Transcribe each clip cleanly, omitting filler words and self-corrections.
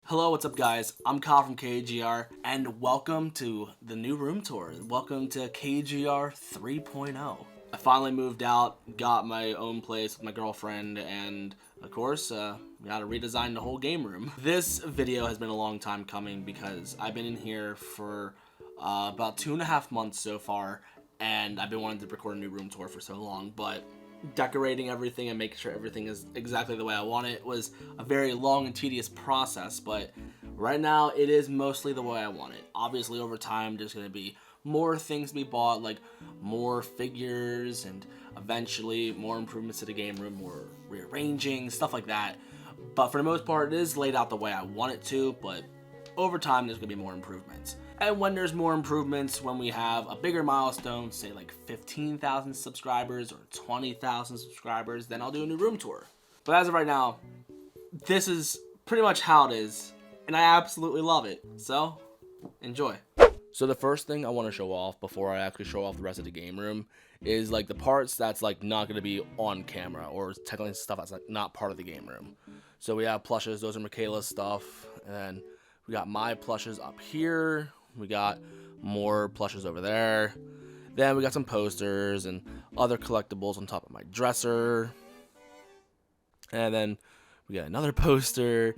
Hello, what's up guys? I'm Kyle from KGR and welcome to the new room tour. Welcome to KGR 3.0. I finally moved out, got my own place with my girlfriend, and of course, we gotta redesign the whole game room. This video has been a long time coming because I've been in here for about 2.5 months so far, and I've been wanting to record a new room tour for so long, but decorating everything and making sure everything is exactly the way I want it was a very long and tedious process, but right now it is mostly the way I want it. Obviously over time there's going to be more things to be bought, like more figures and eventually more improvements to the game room, more rearranging, stuff like that. But for the most part it is laid out the way I want it to, but over time there's going to be more improvements. And when there's more improvements, when we have a bigger milestone, say like 15,000 subscribers or 20,000 subscribers, then I'll do a new room tour. But as of right now, this is pretty much how it is, and I absolutely love it. So, enjoy. So the first thing I want to show off before I actually show off the rest of the game room is like the parts that's like not going to be on camera, or technically stuff that's like not part of the game room. So we have plushes, those are Michaela's stuff, and then we got my plushes up here. We got more plushes over there. Then we got some posters and other collectibles on top of my dresser. And then we got another poster.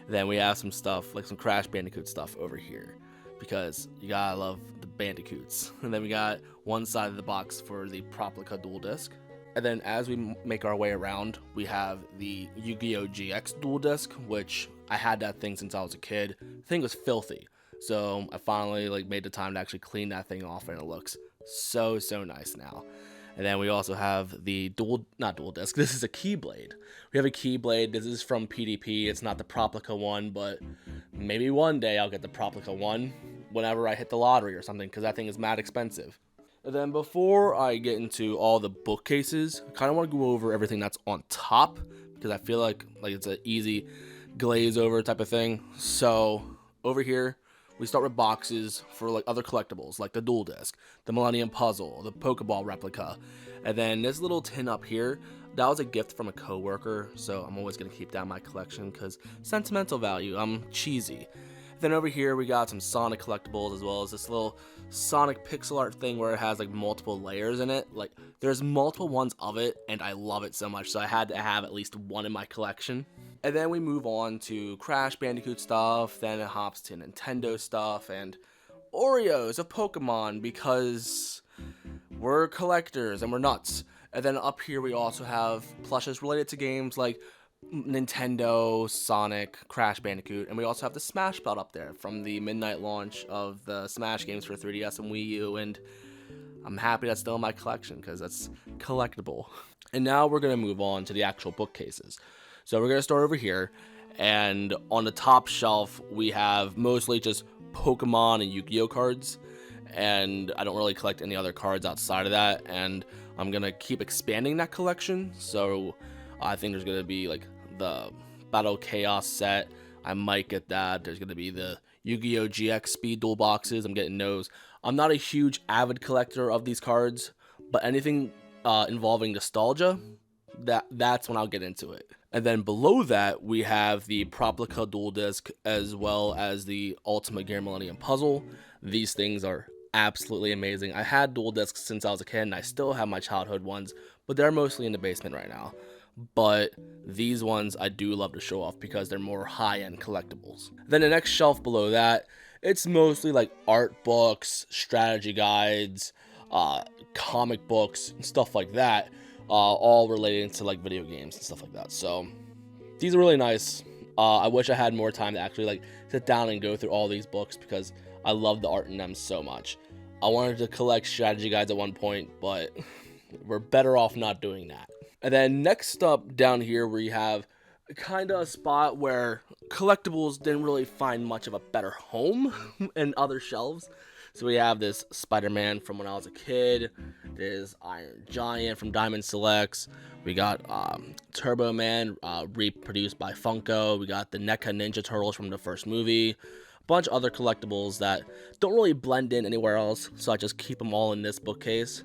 Then we have some stuff, like some Crash Bandicoot stuff over here, because you gotta love the Bandicoots. And then we got one side of the box for the Proplica Dual Disc. And then as we make our way around, we have the Yu-Gi-Oh! GX Dual Disc, which I had that thing since I was a kid. The thing was filthy. So I finally made the time to actually clean that thing off, and it looks so nice now. And then we also have the not dual disc, this is a Keyblade. We have a Keyblade. This is from PDP. It's not the Proplica one, but maybe one day I'll get the Proplica one whenever I hit the lottery or something, because that thing is mad expensive. And then before I get into all the bookcases, I kind of want to go over everything that's on top, because I feel like it's an easy glaze over type of thing. So over here, we start with boxes for other collectibles, like the Dual Disc, the Millennium Puzzle, the Pokeball replica. And then this little tin up here, that was a gift from a coworker, so I'm always going to keep that in my collection because sentimental value, I'm cheesy. Then over here we got some Sonic collectibles, as well as this little Sonic pixel art thing where it has multiple layers in it. There's multiple ones of it, and I love it so much, so I had to have at least one in my collection. And then we move on to Crash Bandicoot stuff, then it hops to Nintendo stuff, and Oreos of Pokemon, because we're collectors and we're nuts. And then up here we also have plushes related to games like Nintendo, Sonic, Crash Bandicoot, and we also have the Smash Belt up there from the midnight launch of the Smash games for 3DS and Wii U, and I'm happy that's still in my collection because that's collectible. And now we're going to move on to the actual bookcases. So we're going to start over here, and on the top shelf we have mostly just Pokemon and Yu-Gi-Oh cards, and I don't really collect any other cards outside of that, and I'm going to keep expanding that collection. So I think there's going to be the Battle Chaos set. I might get that. There's going to be the Yu-Gi-Oh! GX Speed Dual boxes. I'm getting those. I'm not a huge avid collector of these cards, but anything involving nostalgia, that's when I'll get into it. And then below that, we have the Proplica Dual Disc, as well as the Ultimate Gear Millennium Puzzle. These things are absolutely amazing. I had dual discs since I was a kid, and I still have my childhood ones, but they're mostly in the basement right now. But these ones I do love to show off because they're more high-end collectibles. Then the next shelf below that, it's mostly art books, strategy guides, comic books, and stuff like that, all relating to video games and stuff like that. So these are really nice. I wish I had more time to actually sit down and go through all these books because I love the art in them so much. I wanted to collect strategy guides at one point, but we're better off not doing that. And then next up down here we have kind of a spot where collectibles didn't really find much of a better home in other shelves. So we have this Spider-Man from when I was a kid. There's Iron Giant from Diamond Selects. We got Turbo Man reproduced by Funko. We got the NECA Ninja Turtles from the first movie. A bunch of other collectibles that don't really blend in anywhere else, so I just keep them all in this bookcase.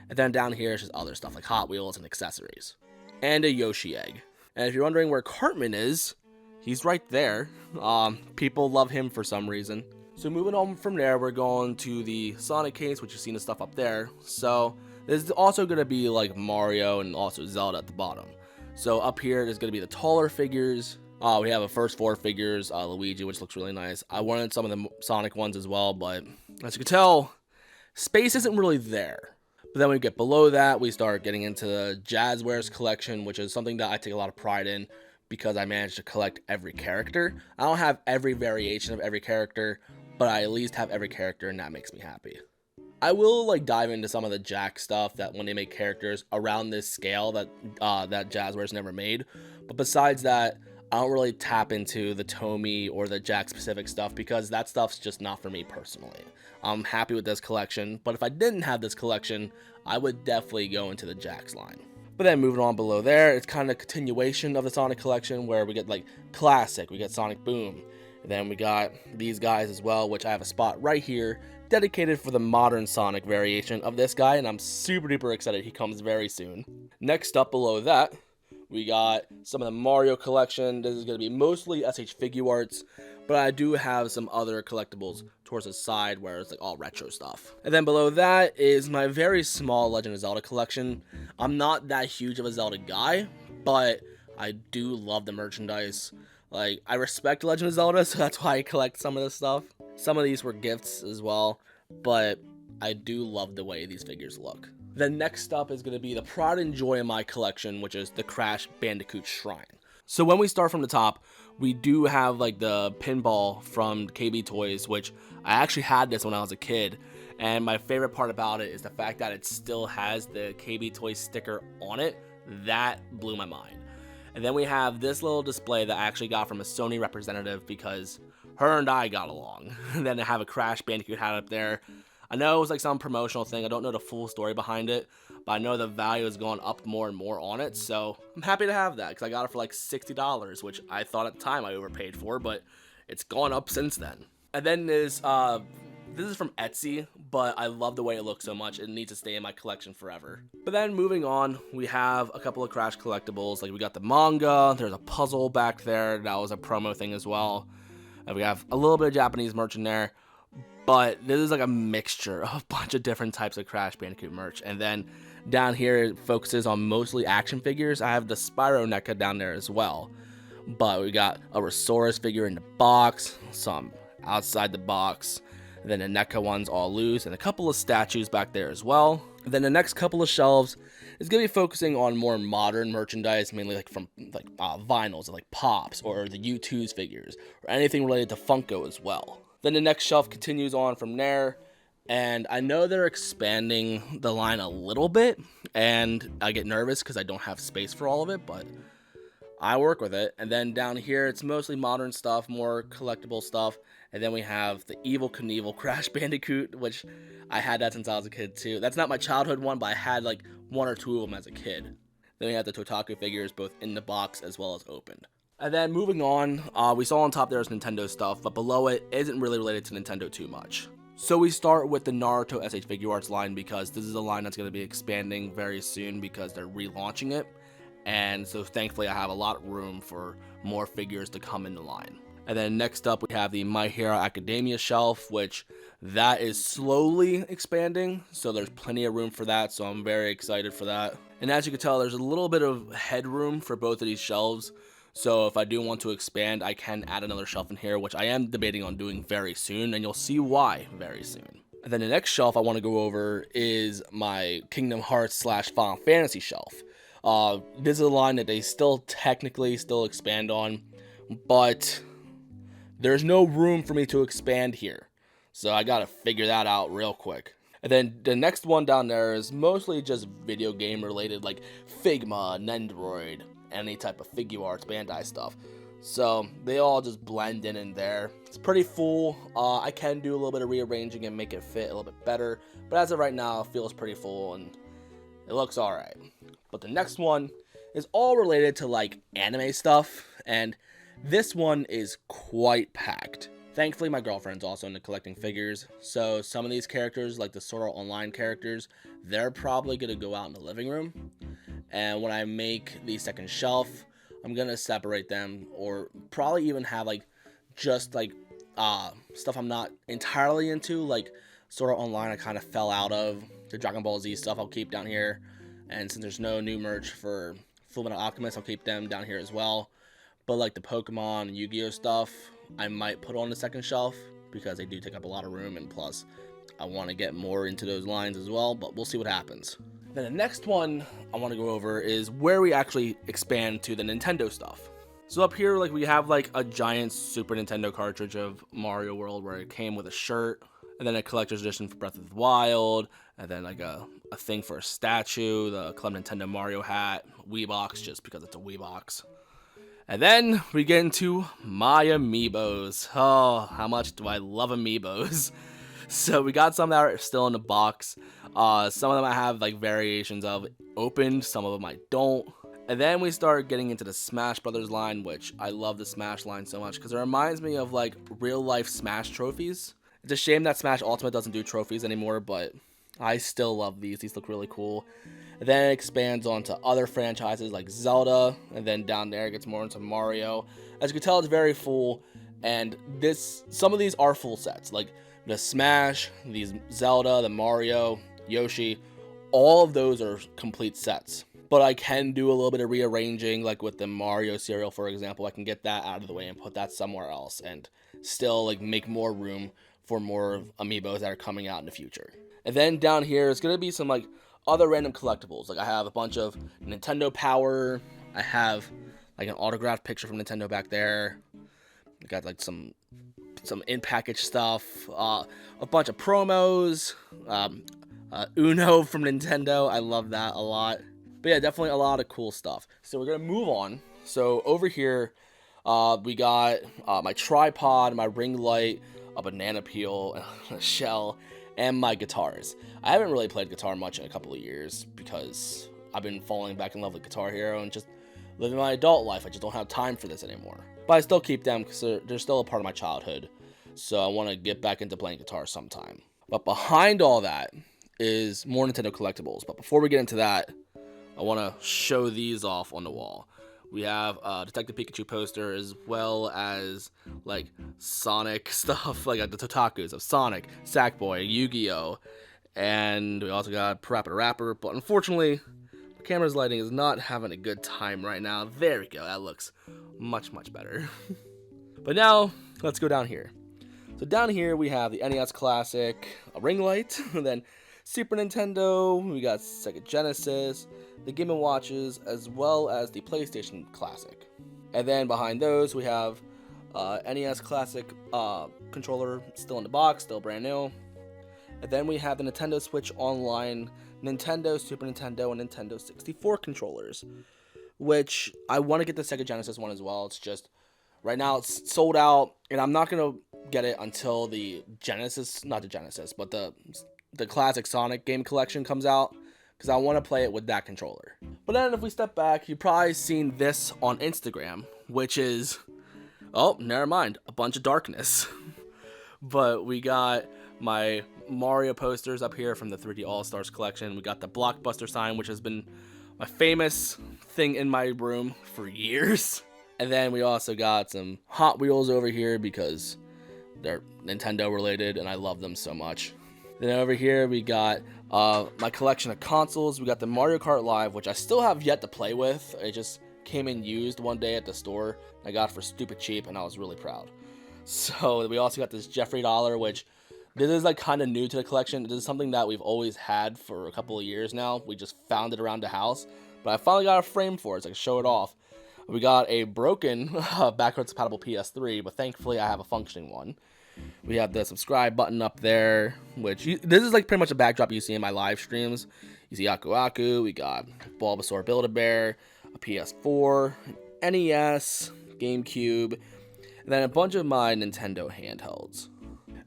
And then down here is just other stuff like Hot Wheels and accessories. And a Yoshi egg. And if you're wondering where Cartman is, he's right there. People love him for some reason. So moving on from there, we're going to the Sonic case, which you've seen the stuff up there. So there's also going to be like Mario and also Zelda at the bottom. So up here, there's going to be the taller figures. We have a first 4 figures, Luigi, which looks really nice. I wanted some of the Sonic ones as well, but as you can tell, space isn't really there. But then when we get below that, we start getting into the Jazzwares collection, which is something that I take a lot of pride in because I managed to collect every character. I don't have every variation of every character, but I at least have every character, and that makes me happy. I will like dive into some of the Jack stuff that when they make characters around this scale that that Jazzwares never made. But besides that, I don't really tap into the Tomy or the Jack specific stuff because that stuff's just not for me personally. I'm happy with this collection, but if I didn't have this collection, I would definitely go into the Jack's line. But then moving on below there, it's kind of a continuation of the Sonic collection where we get like Classic, we get Sonic Boom, and then we got these guys as well, which I have a spot right here dedicated for the modern Sonic variation of this guy, and I'm super duper excited he comes very soon. Next up below that, we got some of the Mario collection. This is going to be mostly SH Figuarts, but I do have some other collectibles towards the side where it's like all retro stuff. And then below that is my very small Legend of Zelda collection. I'm not that huge of a Zelda guy, but I do love the merchandise. Like, I respect Legend of Zelda, so that's why I collect some of this stuff. Some of these were gifts as well, but I do love the way these figures look. The next up is going to be the pride and joy in my collection, which is the Crash Bandicoot Shrine. So when we start from the top, we do have like the pinball from KB Toys, which I actually had this when I was a kid. And my favorite part about it is the fact that it still has the KB Toys sticker on it. That blew my mind. And then we have this little display that I actually got from a Sony representative because her and I got along. And then I have a Crash Bandicoot hat up there. I know it was like some promotional thing. I don't know the full story behind it, but I know the value has gone up more and more on it. So I'm happy to have that because I got it for like $60, which I thought at the time I overpaid for, but it's gone up since then. And then there's, this is from Etsy, but I love the way it looks so much. It needs to stay in my collection forever. But then moving on, we have a couple of Crash collectibles. Like we got the manga, there's a puzzle back there. That was a promo thing as well. And we have a little bit of Japanese merch in there. But this is like a mixture of a bunch of different types of Crash Bandicoot merch. And then down here, it focuses on mostly action figures. I have the Spyro NECA down there as well. But we got a Resource figure in the box, some outside the box, and then the NECA ones all loose, and a couple of statues back there as well. And then the next couple of shelves is going to be focusing on more modern merchandise, mainly like from like vinyls, like Pops, or the U2's figures, or anything related to Funko as well. Then the next shelf continues on from there, and I know they're expanding the line a little bit, and I get nervous because I don't have space for all of it, but I work with it. And then down here, it's mostly modern stuff, more collectible stuff, and then we have the Evel Knievel Crash Bandicoot, which I had that since I was a kid too. That's not my childhood one, but I had like 1 or 2 of them as a kid. Then we have the Totaku figures, both in the box as well as opened. And then moving on, we saw on top there's Nintendo stuff, but below it isn't really related to Nintendo too much. So we start with the Naruto SH Figuarts line because this is a line that's going to be expanding very soon because they're relaunching it. And so thankfully I have a lot of room for more figures to come in the line. And then next up we have the My Hero Academia shelf, which that is slowly expanding. So there's plenty of room for that, so I'm very excited for that. And as you can tell, there's a little bit of headroom for both of these shelves. So if I do want to expand, I can add another shelf in here, which I am debating on doing very soon, and you'll see why very soon. And then the next shelf I want to go over is my Kingdom Hearts / Final Fantasy shelf. This is a line that they still technically expand on, but there's no room for me to expand here. So I gotta figure that out real quick. And then the next one down there is mostly just video game related, like Figma, Nendoroid, any type of Figuarts, Bandai stuff. So they all just blend in there. It's pretty full. I can do a little bit of rearranging and make it fit a little bit better, but as of right now, it feels pretty full and it looks alright. But the next one is all related to like anime stuff, and this one is quite packed. Thankfully, my girlfriend's also into collecting figures, so some of these characters, like the Sword Art Online characters, they're probably going to go out in the living room. And when I make the second shelf, I'm gonna separate them, or probably even have like just like stuff I'm not entirely into, like Sword Art Online I kind of fell out of. The Dragon Ball Z stuff I'll keep down here, and since there's no new merch for Fullmetal Alchemist, I'll keep them down here as well. But like the Pokemon and Yu-Gi-Oh stuff, I might put on the second shelf because they do take up a lot of room, and plus I want to get more into those lines as well, but we'll see what happens. Then the next one I want to go over is where we actually expand to the Nintendo stuff. So up here, like, we have like a giant Super Nintendo cartridge of Mario World where it came with a shirt, and then a collector's edition for Breath of the Wild, and then like a thing for a statue, the Club Nintendo Mario hat, Wii box just because it's a Wii box. And then we get into my Amiibos. Oh, how much do I love Amiibos. So we got some that are still in the box. Some of them I have like variations of opened, some of them I don't. And then we start getting into the Smash Brothers line, which I love the Smash line so much because it reminds me of like real life Smash trophies. It's a shame that Smash Ultimate doesn't do trophies anymore, but I still love these. These look really cool. And then it expands onto other franchises like Zelda, and then down there it gets more into Mario. As you can tell, it's very full, and some of these are full sets, like the Smash, these Zelda, the Mario, Yoshi, all of those are complete sets. But I can do a little bit of rearranging, like with the Mario cereal, for example. I can get that out of the way and put that somewhere else, and still like make more room for more Amiibos that are coming out in the future. And then down here is gonna be some like other random collectibles. Like I have a bunch of Nintendo Power. I have like an autographed picture from Nintendo back there. I got like some in-package stuff, a bunch of promos, Uno from Nintendo. I love that a lot. But yeah, definitely a lot of cool stuff. So we're gonna move on. So over here, we got my tripod, my ring light, a banana peel, a shell, and my guitars. I haven't really played guitar much in a couple of years because I've been falling back in love with Guitar Hero and just living my adult life. I just don't have time for this anymore. But I still keep them because they're still a part of my childhood. So I want to get back into playing guitar sometime. But behind all that is more Nintendo collectibles. But before we get into that, I want to show these off on the wall. We have a Detective Pikachu poster, as well as like Sonic stuff, like the Totakus of Sonic, Sackboy, Yu-Gi-Oh! And we also got Parappa the Rapper, but unfortunately, the camera's lighting is not having a good time right now. There we go, that looks much, much better. But now, let's go down here. So down here, we have the NES Classic, a ring light, and then Super Nintendo, we got Sega Genesis, the Game & Watches, as well as the PlayStation Classic. And then behind those, we have NES Classic controller still in the box, still brand new. And then we have the Nintendo Switch Online, Nintendo, Super Nintendo, and Nintendo 64 controllers, which I want to get the Sega Genesis one as well. It's just, right now it's sold out, and I'm not going to get it until the Genesis, not the Genesis, but the classic Sonic game collection comes out, because I want to play it with that controller. But then if we step back, you've probably seen this on Instagram, which is, oh, never mind, a bunch of darkness. But we got my Mario posters up here from the 3D All-Stars collection. We got the Blockbuster sign, which has been my famous thing in my room for years. And then we also got some Hot Wheels over here because they're Nintendo related and I love them so much. Then over here we got my collection of consoles. We got the Mario Kart Live, which I still have yet to play with. It just came in used one day at the store. I got it for stupid cheap and I was really proud. So we also got this Jeffrey Dollar, which this is like kind of new to the collection. This is something that we've always had for a couple of years now. We just found it around the house, but I finally got a frame for it so I can show it off. We got a broken backwards compatible PS3, but thankfully I have a functioning one. We have the subscribe button up there, which this is like pretty much a backdrop you see in my live streams. You see Aku Aku, we got Bulbasaur Build-A-Bear, a PS4, NES, GameCube, and then a bunch of my Nintendo handhelds.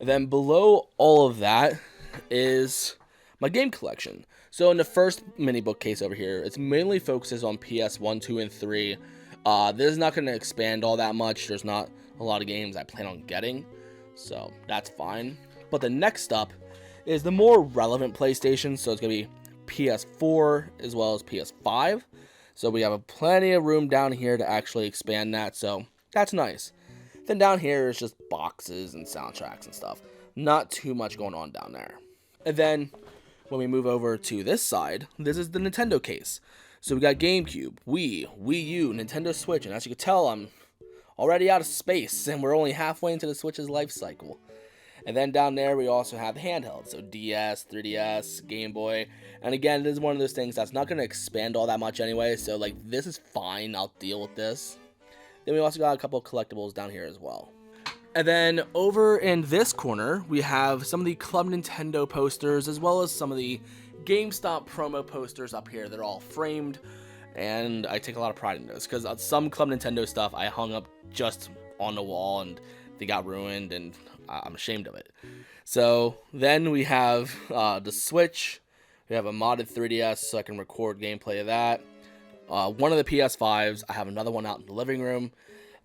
And then below all of that is my game collection. So in the first mini bookcase over here, it's mainly focuses on PS1, 2, and 3. This is not going to expand all that much. There's not a lot of games I plan on getting, so that's fine. But the next up is the more relevant PlayStation, so it's going to be PS4 as well as PS5. So we have plenty of room down here to actually expand that, so that's nice. Then down here is just boxes and soundtracks and stuff. Not too much going on down there. And then when we move over to this side, this is the Nintendo case. So we got GameCube, Wii, Wii U, Nintendo Switch, and as you can tell, I'm already out of space, and we're only halfway into the Switch's life cycle. And then down there, we also have handhelds, so DS, 3DS, Game Boy. And again, this is one of those things that's not going to expand all that much anyway, so like this is fine, I'll deal with this. Then we also got a couple of collectibles down here as well. And then over in this corner, we have some of the Club Nintendo posters, as well as some of the GameStop promo posters up here. They're all framed, and I take a lot of pride in those, because some Club Nintendo stuff I hung up just on the wall, and they got ruined, and I'm ashamed of it. So then we have the Switch. We have a modded 3DS, so I can record gameplay of that. One of the PS5s. I have another one out in the living room.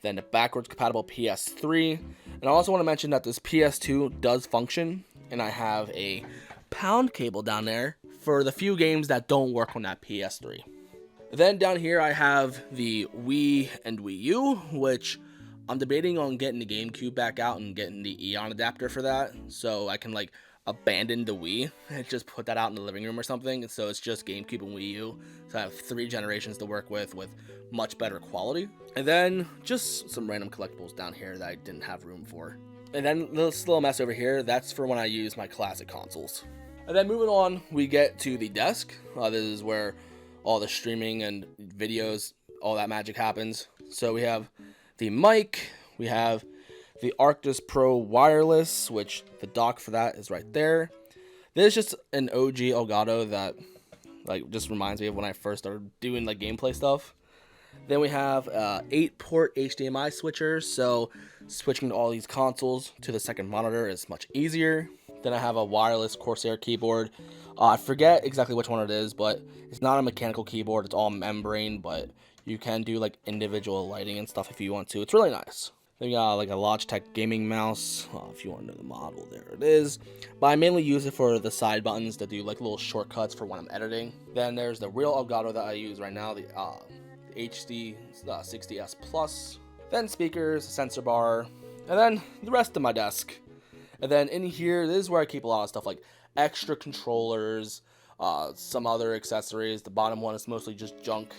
Then the backwards compatible PS3. And I also want to mention that this PS2 does function, and I have a pound cable down there for the few games that don't work on that PS3. Then down here I have the Wii and Wii U, which I'm debating on getting the GameCube back out and getting the Eon adapter for that, so I can like abandon the Wii and just put that out in the living room or something. So it's just GameCube and Wii U, so I have 3 generations to work with much better quality. And then just some random collectibles down here that I didn't have room for. And then this little mess over here, that's for when I use my classic consoles. And then moving on, we get to the desk. This is where all the streaming and videos, all that magic happens. So we have the mic, we have the Arctis Pro wireless, which the dock for that is right there. This is just an OG Elgato that like just reminds me of when I first started doing like gameplay stuff. Then we have 8-port HDMI switcher, so switching to all these consoles to the second monitor is much easier. Then I have a wireless Corsair keyboard. I forget exactly which one it is, but it's not a mechanical keyboard, it's all membrane, but you can do like individual lighting and stuff if you want to. It's really nice. Then we got like a Logitech gaming mouse, if you want to know the model, there it is. But I mainly use it for the side buttons to do like little shortcuts for when I'm editing. Then there's the real Elgato that I use right now, the HD 60S Plus. Then speakers, sensor bar, and then the rest of my desk. And then in here, this is where I keep a lot of stuff like extra controllers, some other accessories. The bottom one is mostly just junk.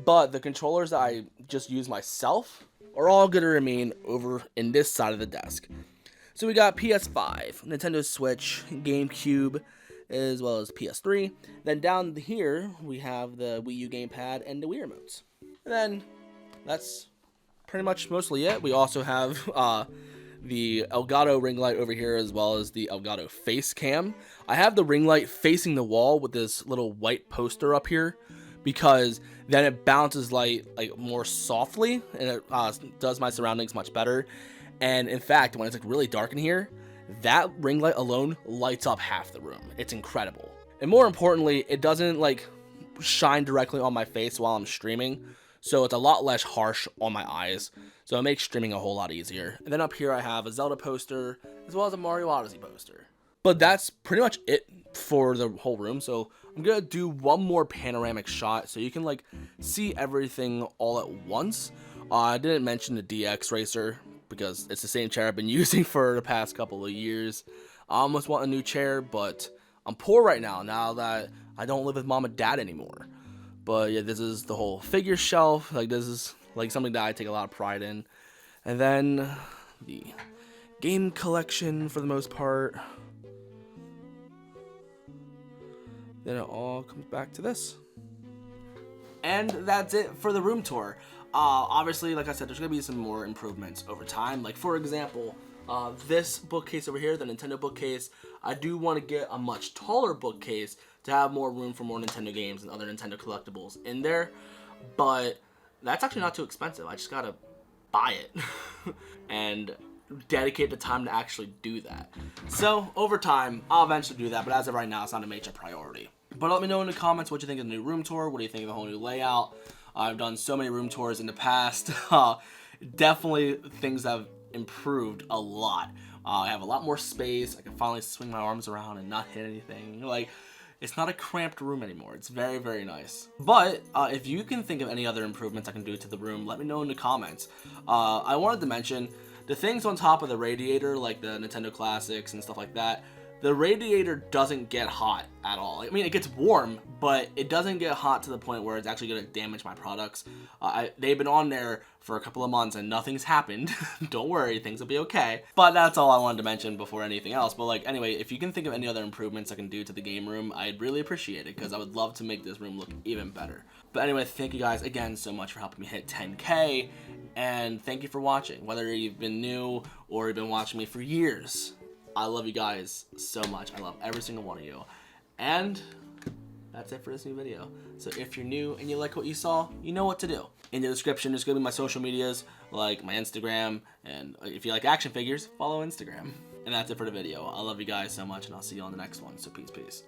But the controllers that I just use myself are all going to remain over in this side of the desk. So we got PS5, Nintendo Switch, GameCube, as well as PS3. Then down here, we have the Wii U gamepad and the Wii remotes. And then that's pretty much mostly it. We also have the Elgato ring light over here, as well as the Elgato face cam. I have the ring light facing the wall with this little white poster up here, because then it bounces light like more softly, and it does my surroundings much better. And in fact, when it's like really dark in here, that ring light alone lights up half the room. It's incredible. And more importantly, it doesn't like shine directly on my face while I'm streaming, so it's a lot less harsh on my eyes, so it makes streaming a whole lot easier. And then up here I have a Zelda poster, as well as a Mario Odyssey poster. But that's pretty much it for the whole room, so I'm gonna do one more panoramic shot so you can like see everything all at once. I didn't mention the DX Racer because it's the same chair I've been using for the past couple of years. I almost want a new chair, but I'm poor right now that I don't live with mom and dad anymore. But yeah, this is the whole figure shelf. Like, this is like something that I take a lot of pride in. And then the game collection for the most part. Then it all comes back to this. And that's it for the room tour. Obviously, like I said, there's going to be some more improvements over time. Like, for example, this bookcase over here, the Nintendo bookcase, I do want to get a much taller bookcase to have more room for more Nintendo games and other Nintendo collectibles in there. But that's actually not too expensive. I just got to buy it and dedicate the time to actually do that. So, over time, I'll eventually do that, but as of right now, it's not a major priority. But let me know in the comments what you think of the new room tour. What do you think of the whole new layout? I've done so many room tours in the past. Definitely things have improved a lot. I have a lot more space. I can finally swing my arms around and not hit anything. Like, It's not a cramped room anymore. It's very, very nice. But if you can think of any other improvements I can do to the room, let me know in the comments. I wanted to mention the things on top of the radiator, like the Nintendo Classics and stuff like that. The radiator doesn't get hot at all. I mean, it gets warm, but it doesn't get hot to the point where it's actually going to damage my products. They've been on there for a couple of months and nothing's happened. Don't worry, things will be okay. But that's all I wanted to mention before anything else. But like, anyway, if you can think of any other improvements I can do to the game room, I'd really appreciate it because I would love to make this room look even better. But anyway, thank you guys again so much for helping me hit 10K. And thank you for watching, whether you've been new or you've been watching me for years. I love you guys so much. I love every single one of you. And that's it for this new video. So if you're new and you like what you saw, you know what to do. In the description, there's going to be my social medias, like my Instagram. And if you like action figures, follow Instagram. And that's it for the video. I love you guys so much, and I'll see you on the next one. So peace, peace.